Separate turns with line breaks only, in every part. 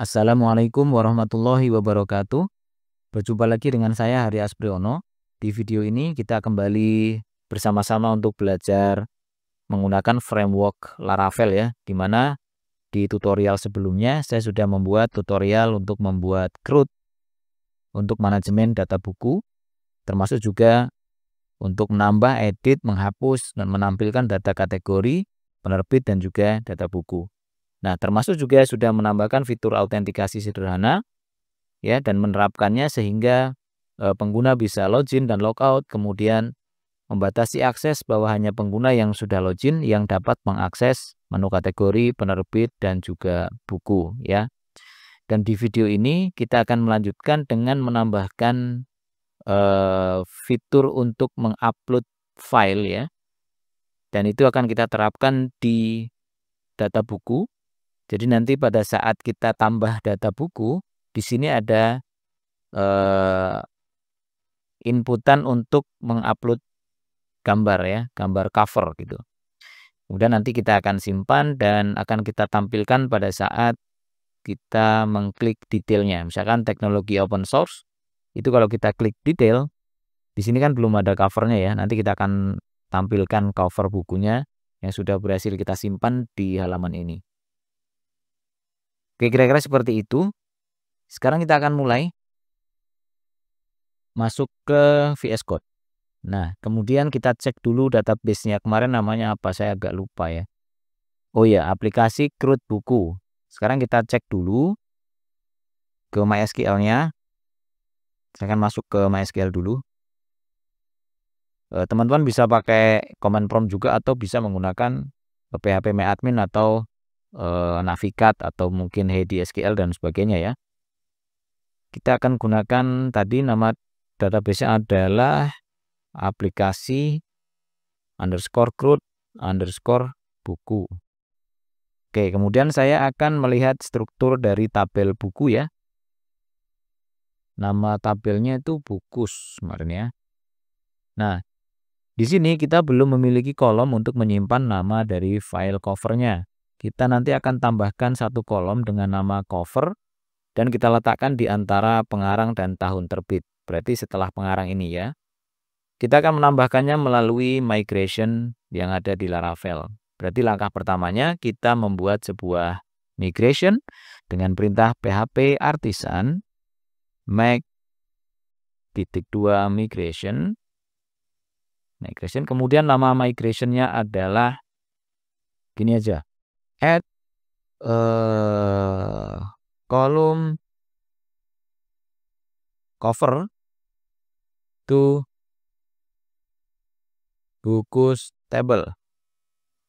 Assalamualaikum warahmatullahi wabarakatuh. Berjumpa lagi dengan saya Hari Aspriono. Di video ini kita kembali bersama-sama untuk belajar menggunakan framework Laravel ya, di mana di tutorial sebelumnya saya sudah membuat tutorial untuk membuat CRUD untuk manajemen data buku, termasuk juga untuk menambah, edit, menghapus, dan menampilkan data kategori, penerbit, dan juga data buku. Nah, termasuk juga sudah menambahkan fitur autentikasi sederhana ya, dan menerapkannya sehingga pengguna bisa login dan logout, kemudian membatasi akses bahwa hanya pengguna yang sudah login yang dapat mengakses menu kategori, penerbit, dan juga buku ya. Dan di video ini kita akan melanjutkan dengan menambahkan fitur untuk mengupload file ya. Dan itu akan kita terapkan di data buku. Jadi nanti pada saat kita tambah data buku, di sini ada inputan untuk mengupload gambar ya, gambar cover gitu. Kemudian nanti kita akan simpan dan akan kita tampilkan pada saat kita mengklik detailnya. Misalkan teknologi open source, itu kalau kita klik detail, di sini kan belum ada covernya ya. Nanti kita akan tampilkan cover bukunya yang sudah berhasil kita simpan di halaman ini. Oke, kira-kira seperti itu. Sekarang kita akan mulai masuk ke VS Code. Nah, kemudian kita cek dulu database-nya. Kemarin namanya apa? Saya agak lupa ya. Oh ya, aplikasi CRUD buku. Sekarang kita cek dulu ke MySQL-nya. Saya akan masuk ke MySQL dulu. Teman-teman bisa pakai command prompt juga atau bisa menggunakan phpMyAdmin atau Navigat atau mungkin HDSQL dan sebagainya ya. Kita akan gunakan tadi nama database-nya adalah aplikasi _CRUD _buku. Oke, kemudian saya akan melihat struktur dari tabel buku ya. Nama tabelnya itu bukus kemarin ya. Nah, di sini kita belum memiliki kolom untuk menyimpan nama dari file covernya. Kita nanti akan tambahkan satu kolom dengan nama cover dan kita letakkan di antara pengarang dan tahun terbit. Berarti setelah pengarang ini ya. Kita akan menambahkannya melalui migration yang ada di Laravel. Berarti langkah pertamanya kita membuat sebuah migration dengan perintah php artisan make _2 migration. Kemudian nama migrationnya adalah gini aja, add kolom cover to bukus table.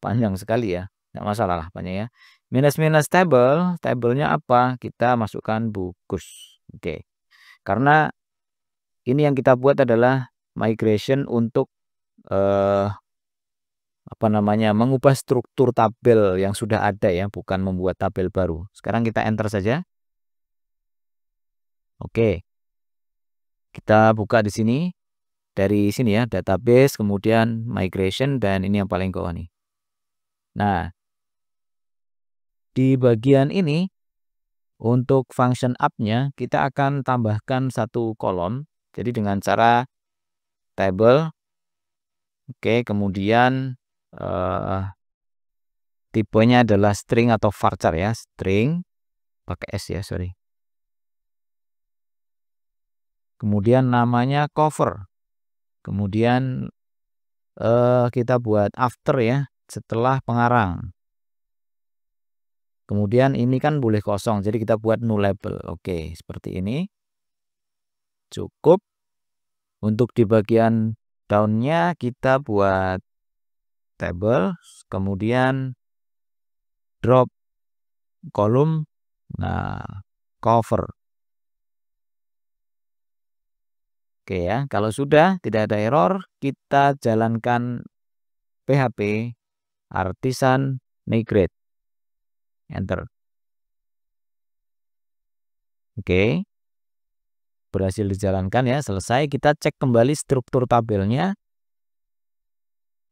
Panjang sekali ya, nggak masalah lah panjang ya. Minus table, tabelnya apa? Kita masukkan bukus. Oke, karena ini yang kita buat adalah migration untuk mengubah struktur tabel yang sudah ada ya, bukan membuat tabel baru. Sekarang kita enter saja. Oke, kita buka di sini. Dari sini ya, database, kemudian migration, dan ini yang paling bawah nih. Nah, di bagian ini untuk function up-nya kita akan tambahkan satu kolom. Jadi dengan cara table. Oke, kemudian tipenya adalah string atau varchar ya, string pakai S ya, sorry. Kemudian namanya cover. Kemudian kita buat after ya, setelah pengarang. Kemudian ini kan boleh kosong, jadi kita buat nullable. Oke, seperti ini. Cukup. Untuk di bagian down-nya kita buat table, kemudian drop kolom, nah cover. Oke ya, kalau sudah tidak ada error, kita jalankan php artisan migrate. Enter. Oke. Berhasil dijalankan ya, selesai. Kita cek kembali struktur tabelnya.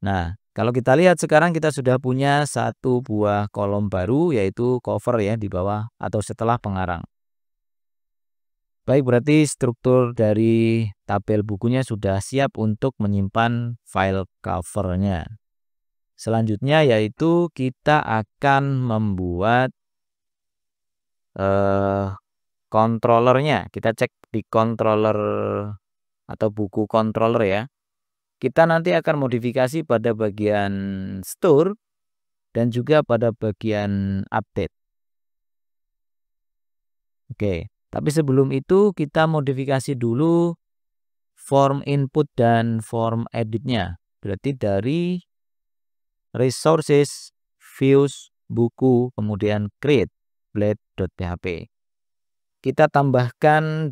Nah, Kalau kita lihat sekarang kita sudah punya satu buah kolom baru, yaitu cover ya di bawah atau setelah pengarang. Baik, berarti struktur dari tabel bukunya sudah siap untuk menyimpan file covernya. Selanjutnya yaitu kita akan membuat controllernya. Kita cek di controller atau buku controller ya. Kita nanti akan modifikasi pada bagian store dan juga pada bagian update. Oke, tapi sebelum itu kita modifikasi dulu form input dan form editnya. Berarti dari resources, views, buku, kemudian create blade.php. Kita tambahkan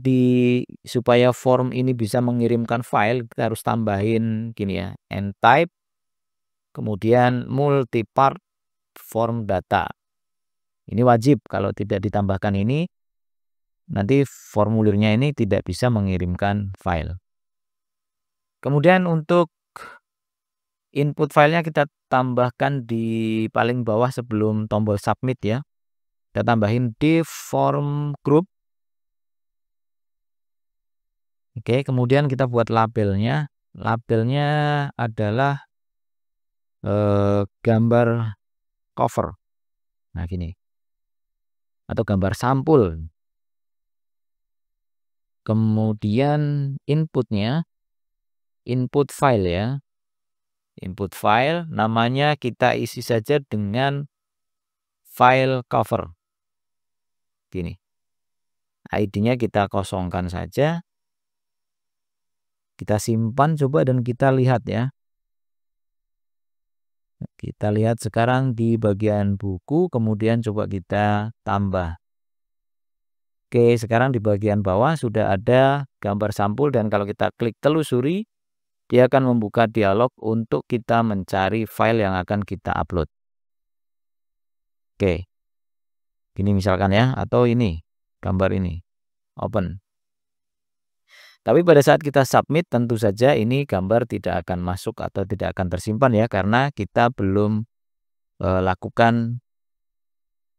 supaya form ini bisa mengirimkan file, kita harus tambahin gini ya, and type, kemudian multipart form data. Ini wajib, kalau tidak ditambahkan ini, nanti formulirnya ini tidak bisa mengirimkan file. Kemudian untuk input filenya kita tambahkan di paling bawah sebelum tombol submit ya. Kita tambahin div form group. Oke, kemudian kita buat labelnya. Labelnya adalah gambar cover. Nah, gini. Atau gambar sampul. Kemudian inputnya, input file ya. Input file, namanya kita isi saja dengan file cover. Gini. ID-nya kita kosongkan saja. Kita simpan coba dan kita lihat ya. Kita lihat sekarang di bagian buku, kemudian coba kita tambah. Oke, sekarang di bagian bawah sudah ada gambar sampul dan kalau kita klik telusuri, dia akan membuka dialog untuk kita mencari file yang akan kita upload. Oke, gini misalkan ya, atau ini, gambar ini, open. Tapi pada saat kita submit tentu saja ini gambar tidak akan masuk atau tidak akan tersimpan ya, karena kita belum lakukan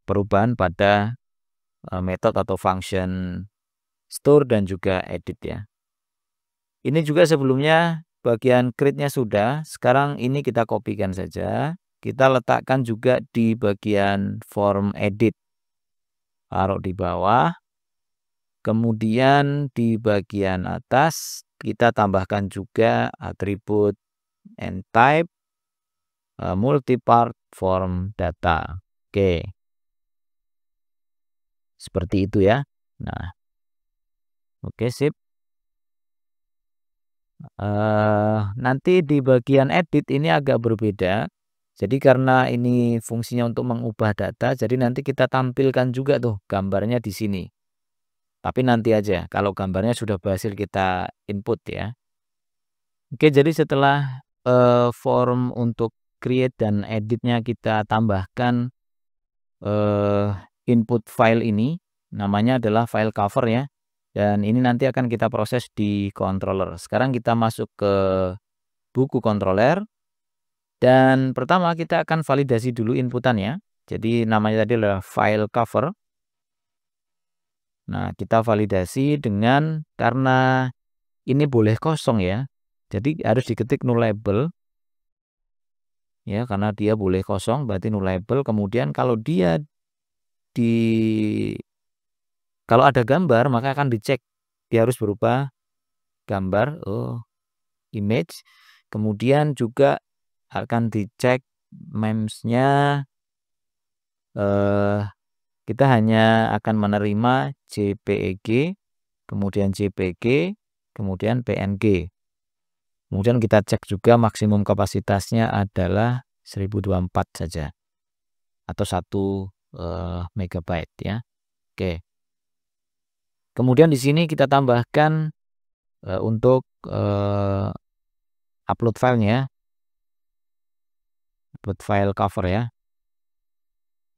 perubahan pada metode atau function store dan juga edit ya. Ini juga sebelumnya bagian create-nya sudah, sekarang ini kita kopikan saja. Kita letakkan juga di bagian form edit. Taruh di bawah. Kemudian di bagian atas kita tambahkan juga atribut and type multipart form data. Oke. Seperti itu ya. Nah. Oke, sip. Nanti di bagian edit ini agak berbeda. Jadi karena ini fungsinya untuk mengubah data, jadi nanti kita tampilkan juga tuh gambarnya di sini. Tapi nanti aja kalau gambarnya sudah berhasil kita input ya. Oke, jadi setelah form untuk create dan editnya kita tambahkan input file ini, namanya adalah file cover ya. Dan ini nanti akan kita proses di controller. Sekarang kita masuk ke buku controller. Dan pertama kita akan validasi dulu inputannya. Jadi namanya tadi adalah file cover. Nah, kita validasi dengan karena ini boleh kosong ya. Jadi harus diketik nullable. Ya, karena dia boleh kosong berarti nullable. Kemudian kalau dia kalau ada gambar maka akan dicek dia harus berupa gambar image. Kemudian juga akan dicek memesnya kita hanya akan menerima JPEG, kemudian JPG, kemudian PNG. Kemudian kita cek juga maksimum kapasitasnya adalah 1024 saja atau 1 megabyte ya. Oke. Kemudian di sini kita tambahkan untuk upload filenya, upload file cover ya.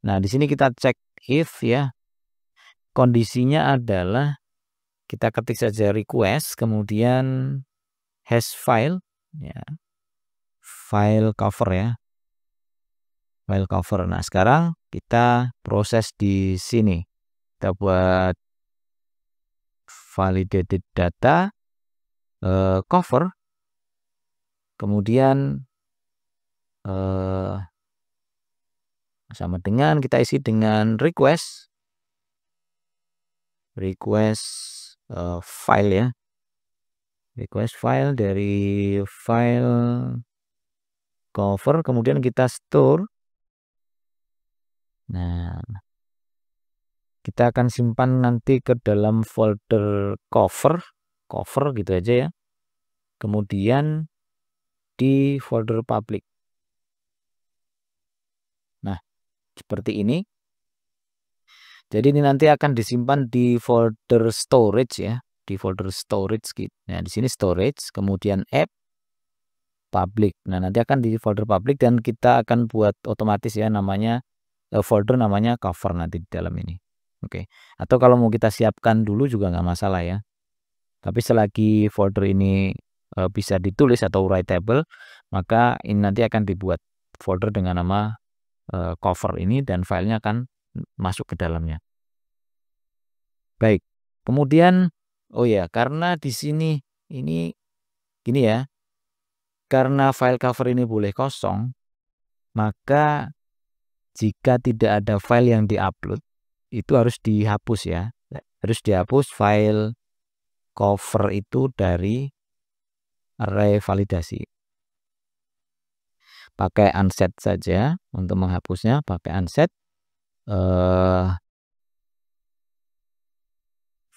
Nah, di sini kita cek if ya. Kondisinya adalah kita ketik saja request, kemudian hash file ya. file cover ya. File cover. Nah, sekarang kita proses di sini. Kita buat validated data cover. Kemudian sama dengan kita isi dengan request file ya. Request file dari file cover, kemudian kita store. Nah, kita akan simpan nanti ke dalam folder cover gitu aja ya. Kemudian di folder public. Nah, seperti ini. Jadi ini nanti akan disimpan di folder storage ya, di folder storage gitu. Nah, di sini storage, kemudian app public. Nah, nanti akan di folder public dan kita akan buat otomatis ya namanya folder namanya cover nanti di dalam ini. Oke. Atau kalau mau kita siapkan dulu juga nggak masalah ya. Tapi selagi folder ini bisa ditulis atau writable, maka ini nanti akan dibuat folder dengan nama cover ini dan filenya akan masuk ke dalamnya. Baik. Kemudian oh ya, karena di sini ini gini ya. Karena file cover ini boleh kosong, maka jika tidak ada file yang diupload, itu harus dihapus ya. Harus dihapus file cover itu dari array validasi. Pakai unset saja untuk menghapusnya, pakai unset.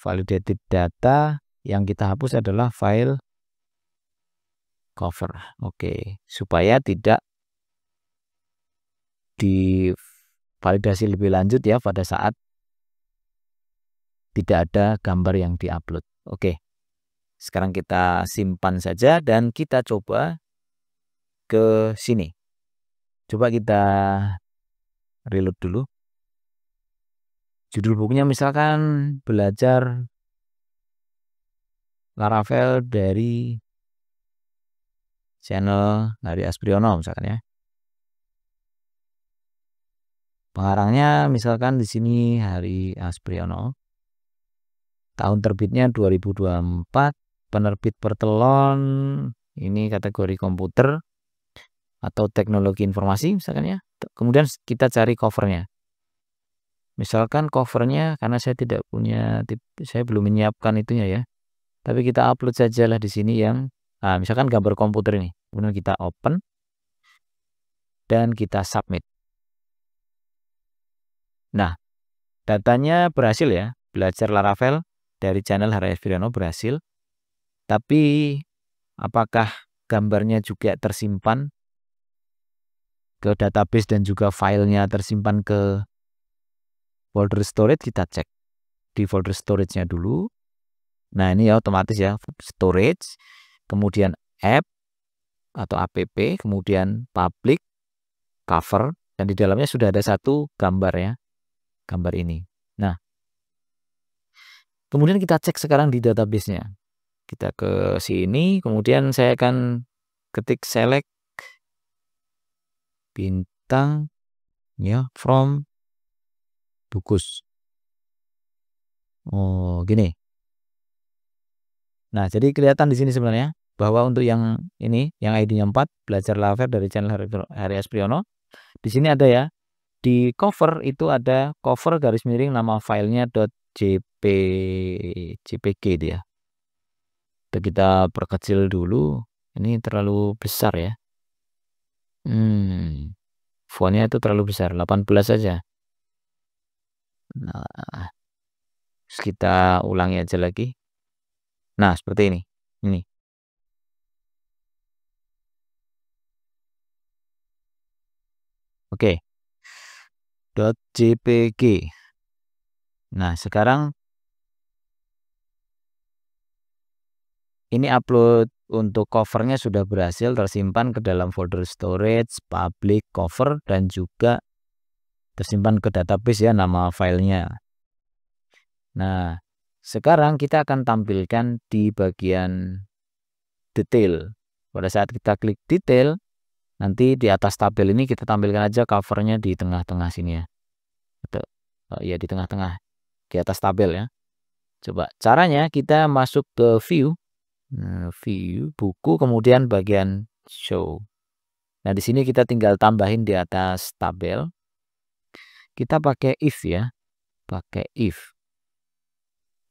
Validated data yang kita hapus adalah file cover. Oke, supaya tidak divalidasi lebih lanjut ya pada saat tidak ada gambar yang diupload. Oke, sekarang kita simpan saja dan kita coba ke sini. Coba kita reload dulu. Judul bukunya misalkan belajar Laravel dari channel Hari Aspriono misalkan ya. Pengarangnya misalkan di sini Hari Aspriono. Tahun terbitnya 2024, penerbit Pertelon, ini kategori komputer atau teknologi informasi misalkan ya. Kemudian kita cari covernya. Misalkan covernya karena saya tidak punya, saya belum menyiapkan itunya ya. Tapi kita upload sajalah di sini yang, misalkan gambar komputer ini. Kemudian kita open dan kita submit. Nah, datanya berhasil ya. Belajar Laravel dari channel Hari Aspriono berhasil. Tapi apakah gambarnya juga tersimpan ke database dan juga filenya tersimpan ke folder storage? Kita cek di folder storage-nya dulu. Nah, ini ya otomatis ya, storage, kemudian app atau app, kemudian public, cover, dan di dalamnya sudah ada satu gambar ya, gambar ini. Nah, kemudian kita cek sekarang di database-nya. Kita ke sini, kemudian saya akan ketik select bintang ya from Bukus. Oh, gini. Nah, jadi kelihatan di sini sebenarnya bahwa untuk yang ini, yang ID-nya 4, belajar Laravel dari channel Hari Aspriono. Di sini ada ya, di cover itu ada cover garis miring nama filenya .jpg dia. Kita perkecil dulu, ini terlalu besar ya. Fontnya itu terlalu besar, 18 saja. Nah, kita ulangi aja lagi. Nah, seperti ini. Ini. Oke. .jpg. Nah, sekarang ini upload untuk covernya sudah berhasil tersimpan ke dalam folder storage, public, cover, dan juga tersimpan ke database ya nama filenya. Nah, sekarang kita akan tampilkan di bagian detail. Pada saat kita klik detail, Nanti di atas tabel ini kita tampilkan aja covernya di tengah-tengah sini ya. Ya di tengah-tengah di atas tabel ya. Coba caranya kita masuk ke view, view buku, kemudian bagian show. Nah di sini kita tinggal tambahin di atas tabel. Kita pakai if ya, pakai if.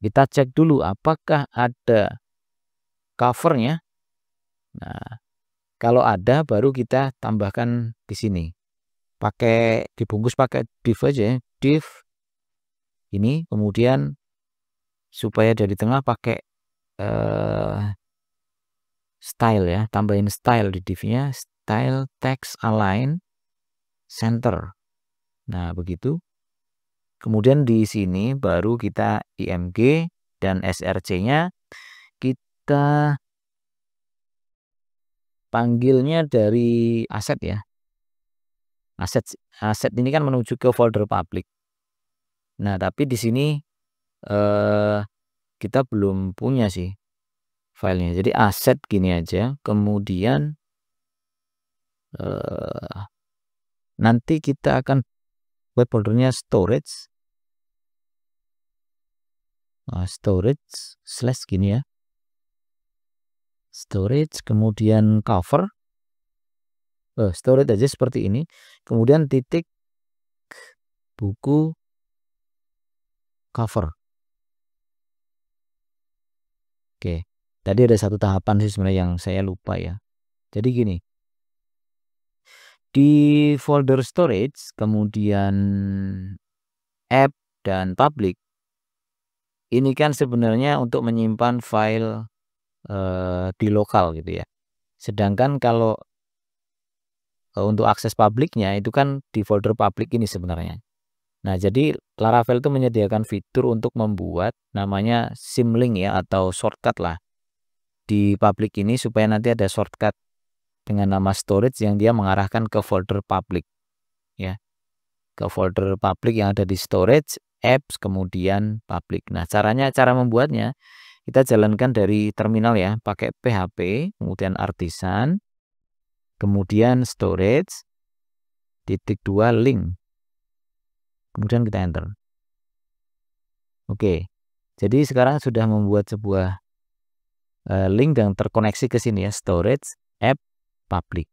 Kita cek dulu apakah ada covernya. Nah kalau ada baru kita tambahkan di sini. Pakai dibungkus pakai div aja ya, div ini, kemudian supaya dari tengah pakai style ya, tambahin style di divnya, style text align center. Nah begitu. Kemudian di sini baru kita img dan src-nya kita panggilnya dari aset ya. Aset ini kan menuju ke folder public. Nah tapi di sini kita belum punya sih filenya. Jadi aset gini aja. Kemudian nanti kita akan buat foldernya storage. Storage slash gini ya. Storage kemudian cover. Storage aja seperti ini. Kemudian titik buku cover. Oke. Tadi ada satu tahapan sih sebenarnya yang saya lupa ya. Jadi gini. Di folder storage, kemudian app dan public. Ini kan sebenarnya untuk menyimpan file di lokal gitu ya. Sedangkan kalau untuk akses publiknya itu kan di folder publik ini sebenarnya. Nah, jadi Laravel itu menyediakan fitur untuk membuat namanya symlink ya, atau shortcut lah di publik ini, supaya nanti ada shortcut dengan nama storage yang dia mengarahkan ke folder publik ya, ke folder publik yang ada di storage, apps, kemudian publik. Nah, cara membuatnya kita jalankan dari terminal ya, pakai php, kemudian artisan, kemudian storage, _, link. Kemudian kita enter. Oke. Jadi sekarang sudah membuat sebuah link yang terkoneksi ke sini ya, storage, app, public.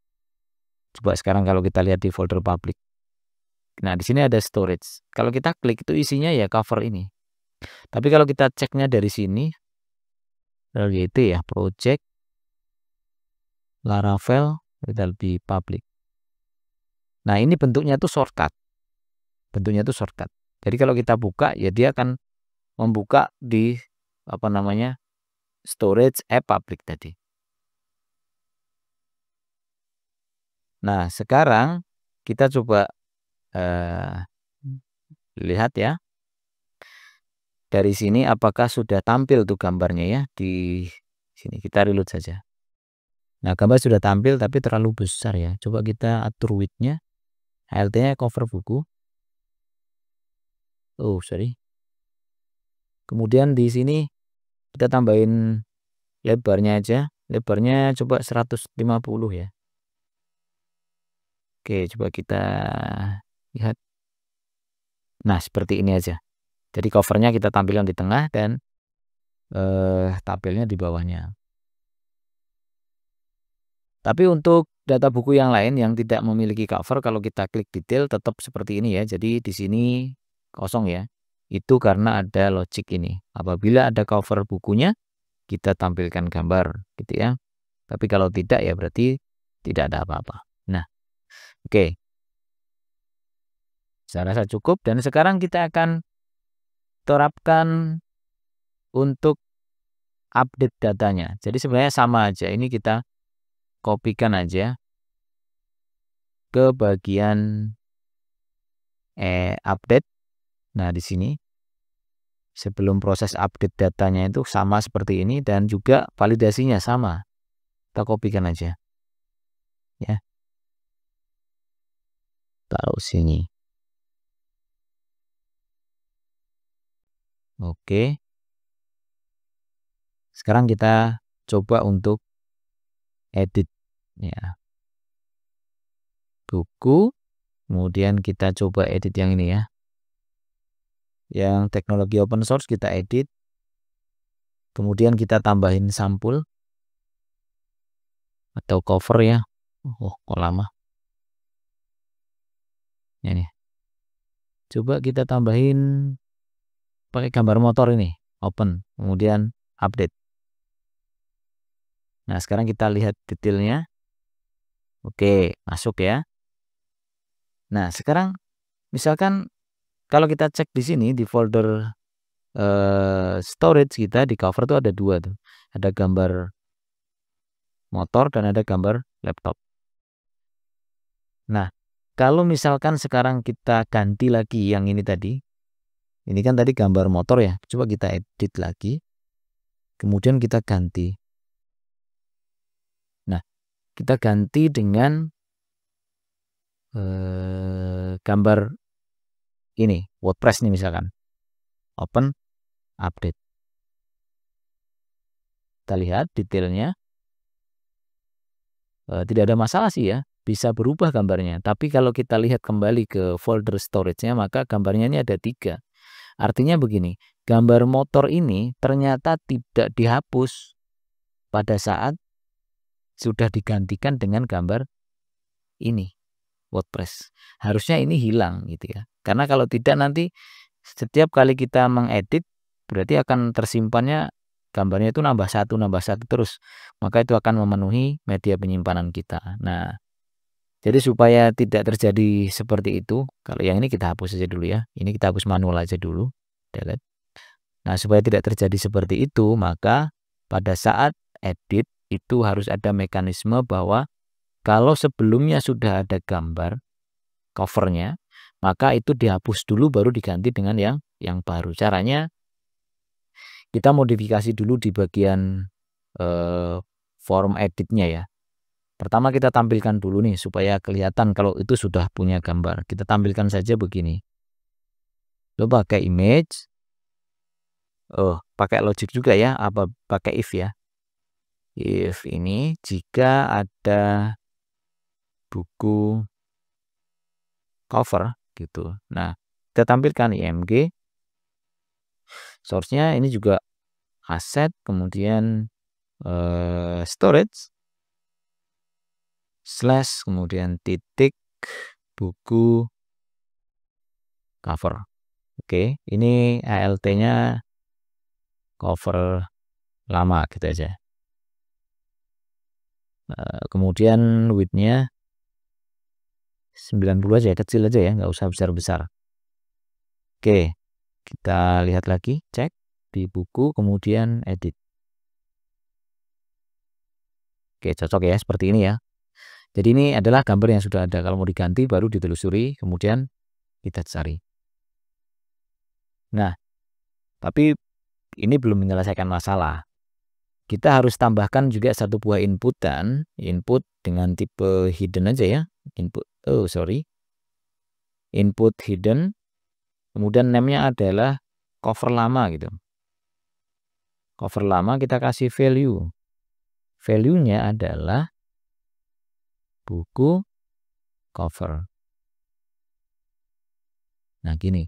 Coba sekarang kalau kita lihat di folder public. Nah, di sini ada storage. Kalau kita klik itu isinya ya cover ini. Tapi kalau kita ceknya dari sini, yaitu ya project Laravel, kita lebih public. Nah, ini bentuknya tuh shortcut. Bentuknya tuh shortcut. Jadi kalau kita buka ya dia akan membuka di apa namanya, storage app public tadi. Nah, sekarang kita coba lihat ya. Dari sini apakah sudah tampil tuh gambarnya ya di sini. Kita reload saja. Nah, gambar sudah tampil tapi terlalu besar ya. Coba kita atur width-nya. HLT-nya cover buku. Oh, sorry. Kemudian di sini kita tambahin lebarnya aja. Lebarnya coba 150 ya. Oke, coba kita lihat. Nah, seperti ini aja. Jadi covernya kita tampilkan di tengah dan tabelnya di bawahnya. Tapi untuk data buku yang lain yang tidak memiliki cover, kalau kita klik detail tetap seperti ini ya. Jadi di sini kosong ya. Itu karena ada logic ini. Apabila ada cover bukunya, kita tampilkan gambar gitu ya. Tapi kalau tidak ya berarti tidak ada apa-apa. Nah, oke. Saya rasa cukup dan sekarang kita akan terapkan untuk update datanya. Jadi sebenarnya sama aja. Ini kita kopikan aja ke bagian update. Nah, di sini sebelum proses update datanya itu sama seperti ini dan juga validasinya sama. Kita kopikan aja. Ya. Taruh sini. Oke. Sekarang kita coba untuk edit ya. buku, kemudian kita coba edit yang ini ya. Yang teknologi open source kita edit. Kemudian kita tambahin sampul atau cover ya. Oh, kok lama. Ini. Coba kita tambahin pakai gambar motor ini, open, kemudian update. Nah, sekarang kita lihat detailnya. Oke, masuk ya. Nah, sekarang misalkan kalau kita cek di sini di folder storage kita di cover tuh ada dua tuh. Ada gambar motor dan ada gambar laptop. Nah, kalau misalkan sekarang kita ganti lagi yang ini tadi. Ini kan tadi gambar motor ya. Coba kita edit lagi. Kemudian kita ganti. Nah, kita ganti dengan gambar ini, WordPress nih misalkan. Open, update. Kita lihat detailnya. Tidak ada masalah sih ya. Bisa berubah gambarnya. Tapi kalau kita lihat kembali ke folder storage-nya, maka gambarnya ini ada 3. Artinya begini, gambar motor ini ternyata tidak dihapus pada saat sudah digantikan dengan gambar ini, WordPress. Harusnya ini hilang gitu ya. Karena kalau tidak nanti setiap kali kita mengedit berarti akan tersimpannya gambarnya itu nambah satu terus. Maka itu akan memenuhi media penyimpanan kita. Nah, jadi supaya tidak terjadi seperti itu, kalau yang ini kita hapus saja dulu ya. Ini kita hapus manual aja dulu. Delete. Nah, supaya tidak terjadi seperti itu, maka pada saat edit itu harus ada mekanisme bahwa kalau sebelumnya sudah ada gambar covernya, maka itu dihapus dulu baru diganti dengan yang baru. Caranya kita modifikasi dulu di bagian form editnya ya. Pertama kita tampilkan dulu nih supaya kelihatan kalau itu sudah punya gambar. Kita tampilkan saja begini. Coba pakai image. Pakai logic juga ya, apa pakai if ya. If ini jika ada buku cover gitu. Nah, kita tampilkan img. Source-nya ini juga asset, kemudian storage / kemudian titik buku cover. Oke, ini ALT-nya cover lama gitu aja. Kemudian width-nya 90 aja, kecil aja ya, nggak usah besar-besar. Oke, kita lihat lagi, cek di buku, kemudian edit. Oke, cocok ya, seperti ini ya. Jadi ini adalah gambar yang sudah ada. Kalau mau diganti baru ditelusuri, kemudian kita cari. Nah, tapi ini belum menyelesaikan masalah. Kita harus tambahkan juga satu buah inputan, input dengan tipe hidden aja ya. Input hidden, kemudian name-nya adalah cover lama gitu. Cover lama kita kasih value. Value-nya adalah buku cover. Nah, gini.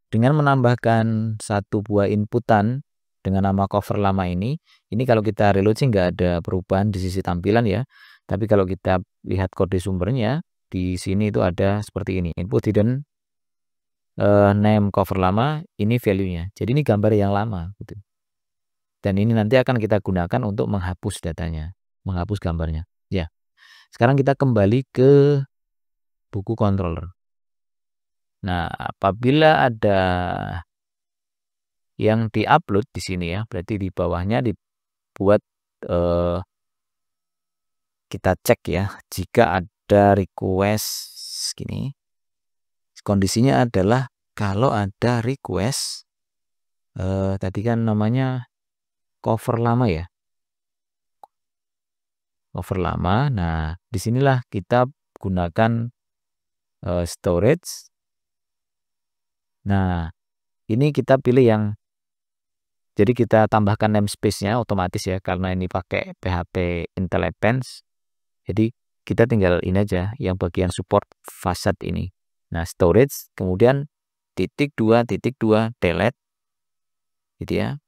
Dengan menambahkan satu buah inputan dengan nama cover lama ini kalau kita reload sih nggak ada perubahan di sisi tampilan ya. Tapi kalau kita lihat kode sumbernya, di sini itu ada seperti ini. Input hidden name cover lama, ini value-nya. Jadi ini gambar yang lama gitu. Dan ini nanti akan kita gunakan untuk menghapus datanya, menghapus gambarnya. Ya. Sekarang kita kembali ke buku controller. Nah, apabila ada yang diupload di sini ya, berarti di bawahnya dibuat kita cek ya, jika ada request gini. Kondisinya adalah kalau ada request tadi kan namanya cover lama ya. Cover lama. Nah, disinilah kita gunakan storage. Nah, ini kita pilih yang, jadi kita tambahkan namespace-nya otomatis ya, karena ini pakai PHP Intel Advanced. Jadi kita tinggal ini aja yang bagian support fasad ini. Nah, storage, kemudian *2 delete gitu ya.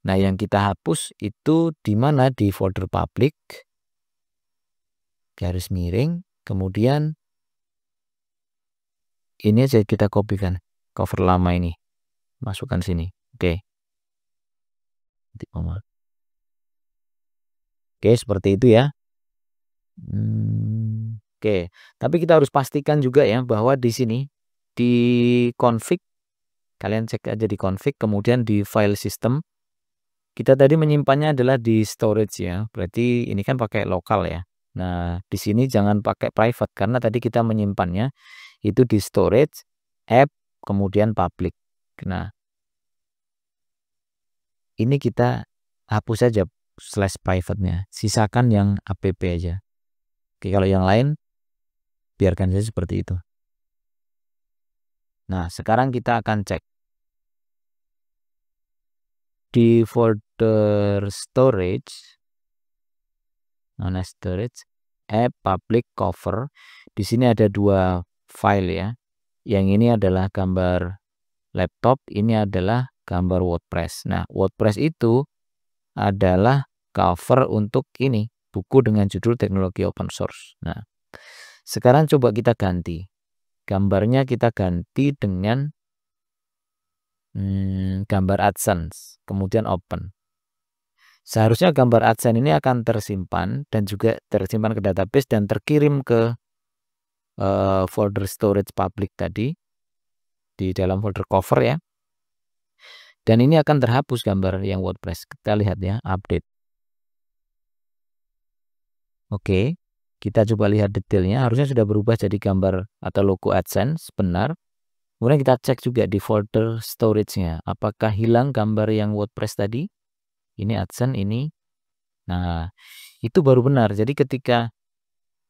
Nah, yang kita hapus itu di mana? Di folder public, garis miring, kemudian ini aja kita kopikan cover lama ini, masukkan sini. Oke. Oke, seperti itu ya. Oke, tapi kita harus pastikan juga ya bahwa di sini di config, kalian cek aja di config, kemudian di file system. Kita tadi menyimpannya adalah di storage ya, berarti ini kan pakai lokal ya. Nah, di sini jangan pakai private karena tadi kita menyimpannya itu di storage, app, kemudian public. Nah, ini kita hapus saja /private-nya, sisakan yang app aja. Oke, kalau yang lain biarkan saja seperti itu. Nah, sekarang kita akan cek di folder storage, storage, app, public, cover. Di sini ada 2 file ya. Yang ini adalah gambar laptop, ini adalah gambar WordPress. Nah, WordPress itu adalah cover untuk ini, buku dengan judul teknologi open source. Nah, sekarang coba kita ganti. Gambarnya kita ganti dengan gambar AdSense, kemudian open. Seharusnya gambar AdSense ini akan tersimpan dan juga tersimpan ke database dan terkirim ke folder storage public tadi di dalam folder cover ya. Dan ini akan terhapus gambar yang WordPress. Kita lihat ya, update. Oke, kita coba lihat detailnya. Harusnya sudah berubah jadi gambar atau logo AdSense, benar. Kemudian kita cek juga di folder storage-nya. Apakah hilang gambar yang WordPress tadi? Ini AdSense, ini. Nah, itu baru benar. Jadi ketika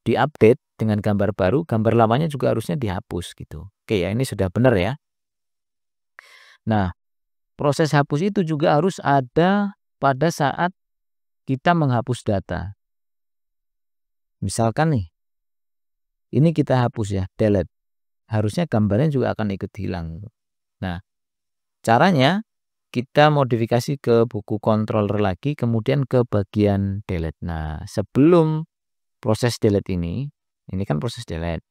diupdate dengan gambar baru, gambar lamanya juga harusnya dihapus gitu. Oke ya, ini sudah benar ya. Nah, proses hapus itu juga harus ada pada saat kita menghapus data. Misalkan nih, ini kita hapus ya, delete. Harusnya gambarnya juga akan ikut hilang. Nah, caranya kita modifikasi ke buku controller lagi, kemudian ke bagian delete. Nah, sebelum proses delete ini kan proses delete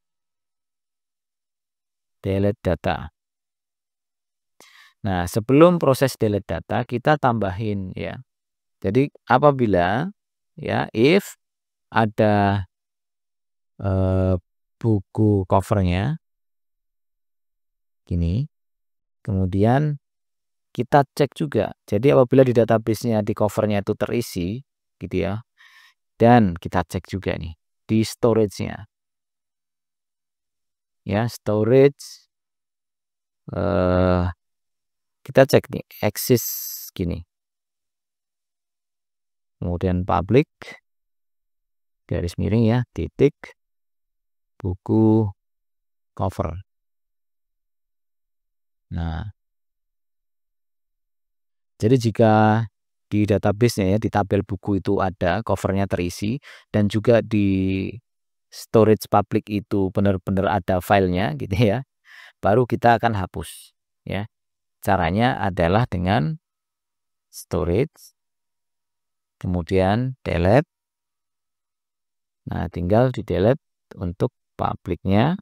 data. Nah, sebelum proses delete data, kita tambahin ya. Jadi apabila ya, if ada buku covernya gini, kemudian kita cek juga. Jadi apabila di database-nya di covernya itu terisi gitu ya, dan kita cek juga nih di storage-nya ya, storage kita cek nih exist gini, kemudian public garis miring ya, titik buku cover. Nah, jadi jika di database-nya ya, di tabel buku itu ada covernya terisi dan juga di storage public itu benar-benar ada filenya gitu ya, baru kita akan hapus ya. Caranya adalah dengan storage, kemudian delete. Nah, tinggal di delete untuk publiknya,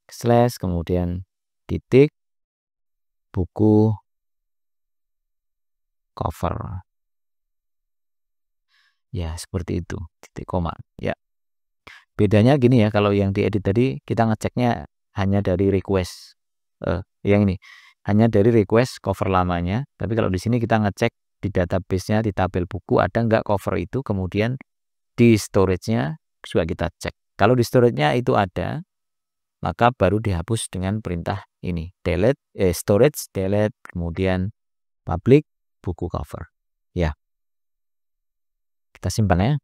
/ kemudian titik buku cover. Ya, seperti itu, titik koma ya. Bedanya gini ya, kalau yang diedit tadi kita ngeceknya hanya dari request. Yang ini hanya dari request cover lamanya, tapi kalau di sini kita ngecek di database-nya, di tabel buku ada nggak cover itu, kemudian di storage-nya juga kita cek. Kalau di storage-nya itu ada, maka baru dihapus dengan perintah ini, delete storage, delete, kemudian public buku cover. Ya. Kita simpan ya.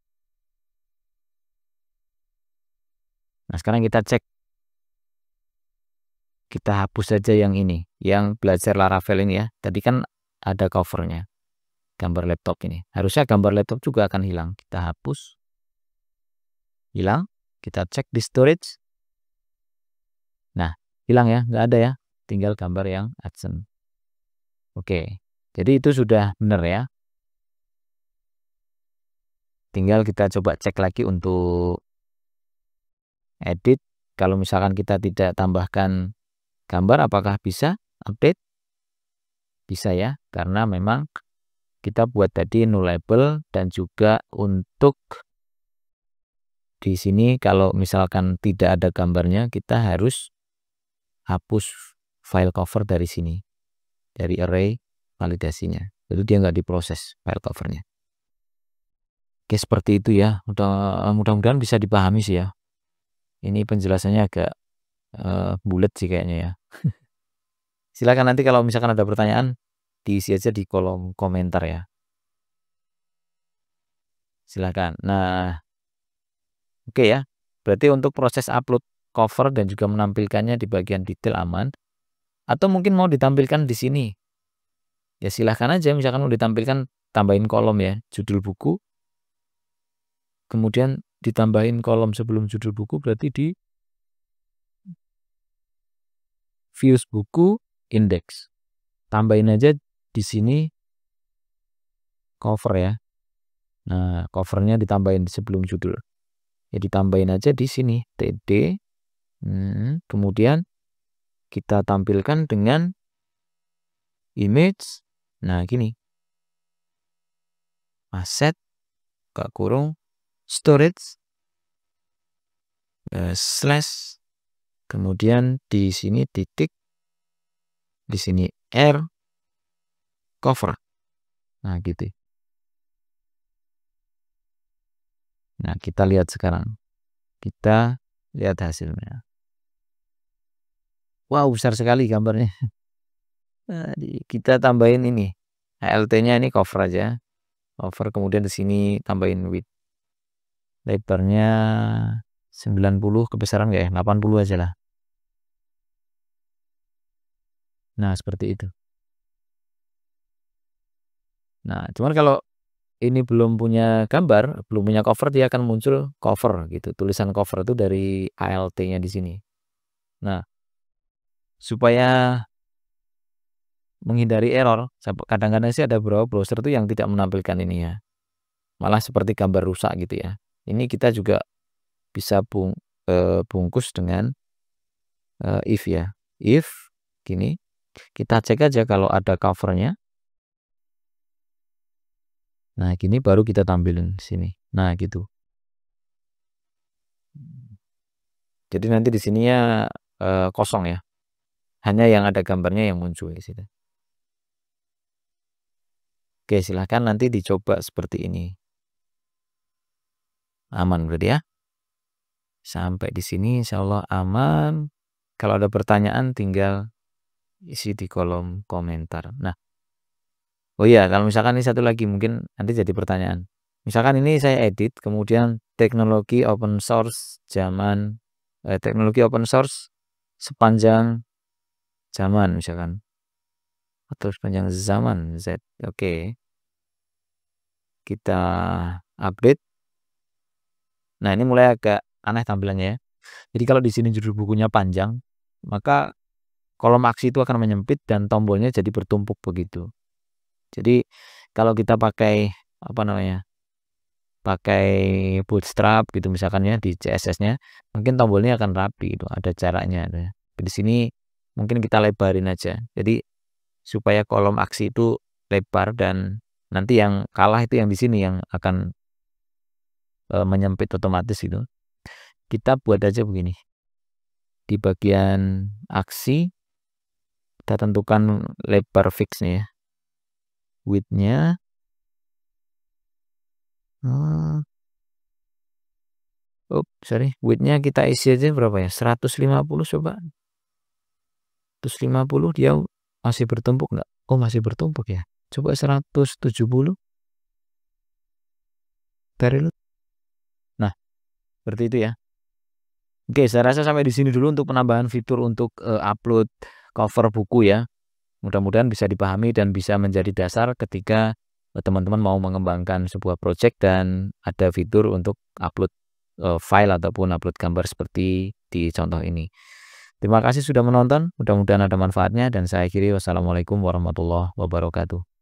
Nah, sekarang kita cek. Kita hapus saja yang ini, yang belajar Laravel ini ya. Tadi kan ada covernya, gambar laptop ini. Harusnya gambar laptop juga akan hilang. Kita hapus. Hilang. Kita cek di storage. Nah, hilang ya, nggak ada ya. Tinggal gambar yang absent. Oke, jadi itu sudah benar ya. Tinggal kita coba cek lagi untuk edit. Kalau misalkan kita tidak tambahkan gambar, apakah bisa update? Bisa ya, karena memang kita buat tadi nullable, dan juga untuk di sini kalau misalkan tidak ada gambarnya, kita harus hapus file cover dari sini, dari array validasinya. Jadi dia nggak diproses file covernya. Oke, seperti itu ya. Mudah-mudahan bisa dipahami sih ya. Ini penjelasannya agak bulat sih kayaknya ya. Silakan nanti kalau misalkan ada pertanyaan, diisi aja di kolom komentar ya. Silakan. Nah, oke ya. Berarti untuk proses upload cover dan juga menampilkannya di bagian detail aman. Atau mungkin mau ditampilkan di sini. Ya silahkan aja, misalkan mau ditampilkan, tambahin kolom ya, judul buku. Kemudian ditambahin kolom sebelum judul buku, berarti di views buku index. Tambahin aja di sini cover ya. Nah, covernya ditambahin sebelum judul. Ya ditambahin aja di sini td. Kemudian kita tampilkan dengan image. Nah, gini. Asset kurung storage slash, kemudian di sini titik, di sini R cover. Nah, gitu. Nah, kita lihat sekarang. Kita lihat hasilnya. Wow, besar sekali gambarnya. Nah, kita tambahin ini. HLT-nya ini cover aja. Cover, kemudian di sini tambahin width. Lebarnya 90, kebesaran nggak ya? 80 aja lah. Nah, seperti itu. Nah, cuman kalau ini belum punya gambar, belum punya cover, dia akan muncul cover gitu. Tulisan cover itu dari ALT-nya di sini. Nah, supaya menghindari error, kadang-kadang sih ada beberapa browser tuh yang tidak menampilkan ini ya. Malah seperti gambar rusak gitu ya. Ini kita juga bisa bungkus dengan if ya. If gini, kita cek aja kalau ada covernya. Nah, gini baru kita tampilin sini. Nah, gitu. Jadi nanti di sininya kosong ya. Hanya yang ada gambarnya yang muncul di situ. Oke, silahkan nanti dicoba seperti ini. Aman berarti ya. Sampai di sini insya Allah aman. Kalau ada pertanyaan tinggal isi di kolom komentar. Nah, oh iya, kalau misalkan ini satu lagi mungkin nanti jadi pertanyaan. Misalkan ini saya edit, kemudian teknologi open source teknologi open source sepanjang zaman misalkan, atau sepanjang zaman Z. Oke, kita update. Nah, ini mulai agak aneh tampilannya ya. Jadi kalau di sini judul bukunya panjang, maka kolom aksi itu akan menyempit dan tombolnya jadi bertumpuk begitu. Jadi kalau kita pakai pakai bootstrap gitu misalkan ya di CSS-nya, mungkin tombolnya akan rapi gitu, ada caranya. Di sini mungkin kita lebarin aja. Jadi supaya kolom aksi itu lebar, dan nanti yang kalah itu yang di sini yang akan menyempit otomatis gitu. Kita buat aja begini. Di bagian aksi kita tentukan lebar fixnya ya. Width-nya width-nya kita isi aja berapa ya? 150 coba. 150 dia masih bertumpuk nggak? Oh, masih bertumpuk ya. Coba 170. Nah, seperti itu ya. Oke, saya rasa sampai di sini dulu untuk penambahan fitur untuk upload cover buku ya. Mudah-mudahan bisa dipahami dan bisa menjadi dasar ketika teman-teman mau mengembangkan sebuah project dan ada fitur untuk upload file ataupun upload gambar seperti di contoh ini. Terima kasih sudah menonton, mudah-mudahan ada manfaatnya dan saya akhiri wassalamualaikum warahmatullahi wabarakatuh.